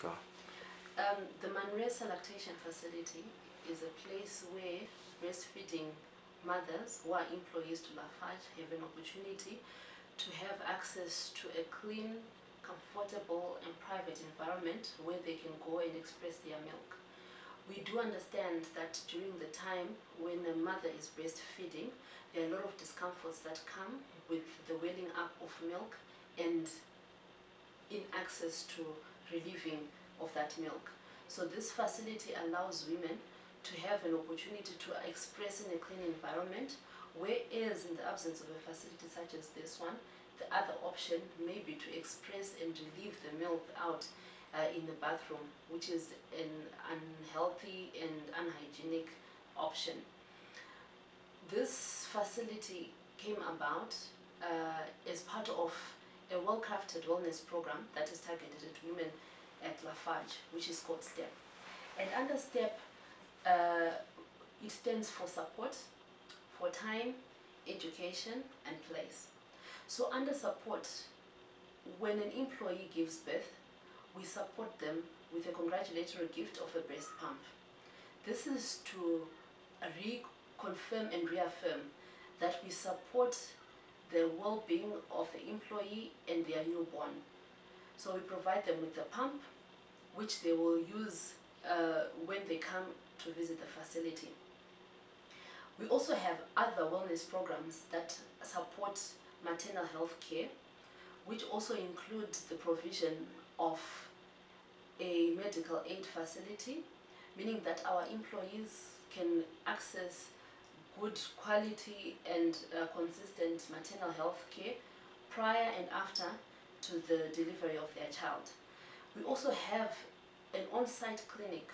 go. The Manresa Lactation Facility is a place where breastfeeding mothers who are employees to Lafarge have an opportunity to have access to a clean, comfortable and private environment where they can go and express their milk. We do understand that during the time when a mother is breastfeeding, there are a lot of discomforts that come with the welling up of milk and in access to relieving of that milk. So this facility allows women to have an opportunity to express in a clean environment, whereas in the absence of a facility such as this one, the other option may be to express and relieve the milk out in the bathroom, which is an unhealthy and unhygienic option. This facility came about as part of a well-crafted wellness program that is targeted at women at Lafarge, which is called STEP. And under STEP, it stands for support, for time, education, and place. So under support, when an employee gives birth, we support them with a congratulatory gift of a breast pump. This is to reconfirm and reaffirm that we support the well-being of the employee and their newborn. So we provide them with the pump, which they will use when they come to visit the facility. We also have other wellness programs that support maternal health care, which also includes the provision of a medical aid facility, meaning that our employees can access good quality and consistent maternal health care prior and after to the delivery of their child. We also have an on-site clinic,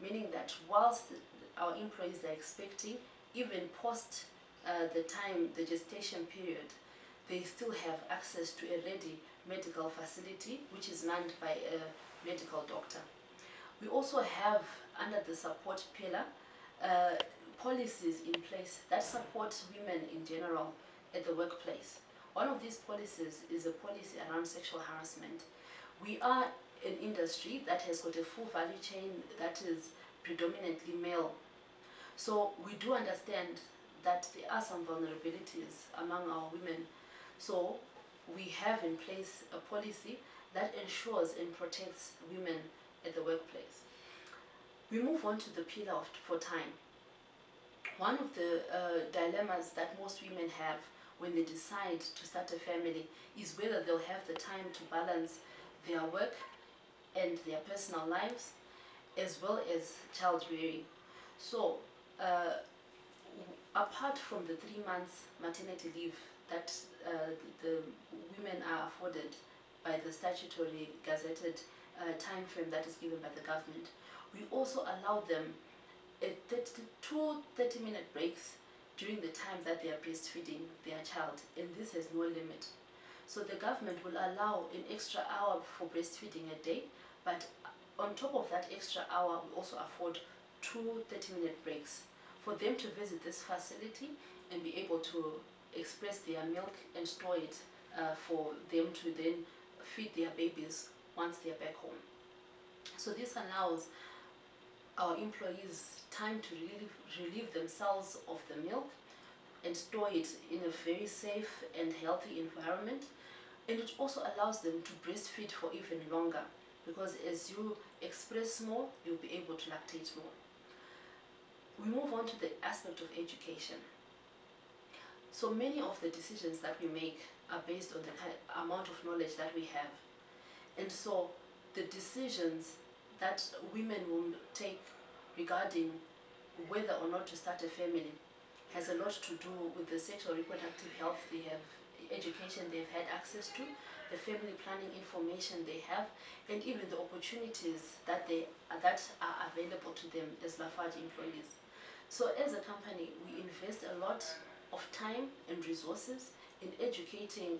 meaning that whilst our employees are expecting, even post the gestation period, they still have access to a ready medical facility which is manned by a medical doctor. We also have, under the support pillar, policies in place that support women in general at the workplace. One of these policies is a policy around sexual harassment. We are an industry that has got a full value chain that is predominantly male. So we do understand that there are some vulnerabilities among our women. So we have in place a policy that ensures and protects women at the workplace. We move on to the pillar for time. One of the dilemmas that most women have when they decide to start a family is whether they'll have the time to balance their work and their personal lives as well as child rearing. So apart from the 3 months maternity leave that the women are afforded by the statutory gazetted time frame that is given by the government, we also allow them two 30-minute breaks during the time that they are breastfeeding their child, and this has no limit. So the government will allow an extra hour for breastfeeding a day, but on top of that extra hour, we also afford two 30-minute breaks for them to visit this facility and be able to express their milk and store it for them to then feed their babies once they're back home. So this allows our employees time to relieve themselves of the milk and store it in a very safe and healthy environment, and it also allows them to breastfeed for even longer, because as you express more, you'll be able to lactate more. We move on to the aspect of education. So many of the decisions that we make are based on the amount of knowledge that we have, and so the decisions that women will take regarding whether or not to start a family has a lot to do with the sexual reproductive health they have, education they've had access to, the family planning information they have, and even the opportunities that are available to them as Lafarge employees. So as a company, we invest a lot of time and resources in educating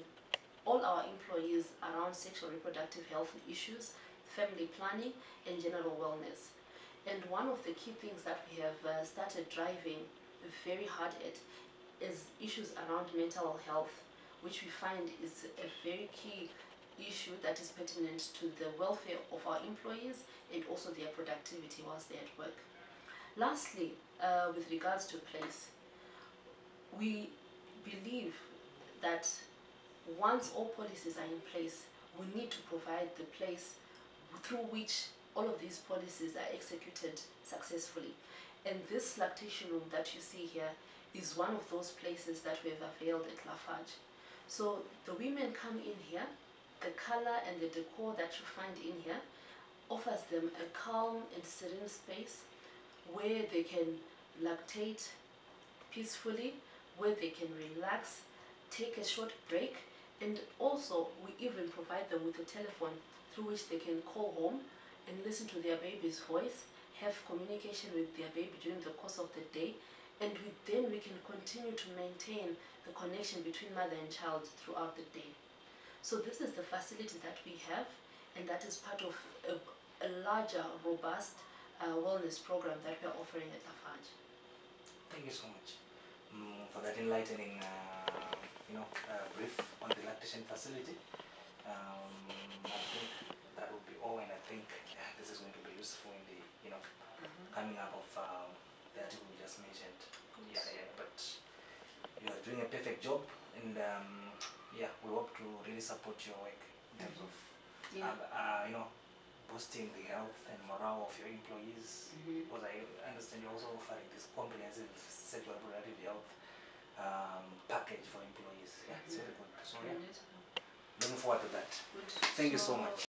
all our employees around sexual reproductive health issues, family planning, and general wellness. And one of the key things that we have started driving very hard at is issues around mental health, which we find is a very key issue that is pertinent to the welfare of our employees and also their productivity whilst they're at work. Lastly, with regards to place, we believe that once all policies are in place, we need to provide the place through which all of these policies are executed successfully. And this lactation room that you see here is one of those places that we have availed at Lafarge. So the women come in here, the color and the decor that you find in here offers them a calm and serene space where they can lactate peacefully, where they can relax, take a short break, and also we even provide them with a telephone through which they can call home and listen to their baby's voice, have communication with their baby during the course of the day, and then we can continue to maintain the connection between mother and child throughout the day. So this is the facility that we have, and that is part of a larger, robust wellness program that we are offering at Lafarge. Thank you so much for that enlightening, brief on the lactation facility. I think that would be all, and I think this is going to be useful in the, coming up of the article we just mentioned. Yes. But you are doing a perfect job, and we hope to really support your work in terms of, boosting the health and morale of your employees. Because I understand you're also offering this comprehensive sexual and reproductive health package for employees. Yeah, it's very good. So looking forward to that. Good. Thank you so much.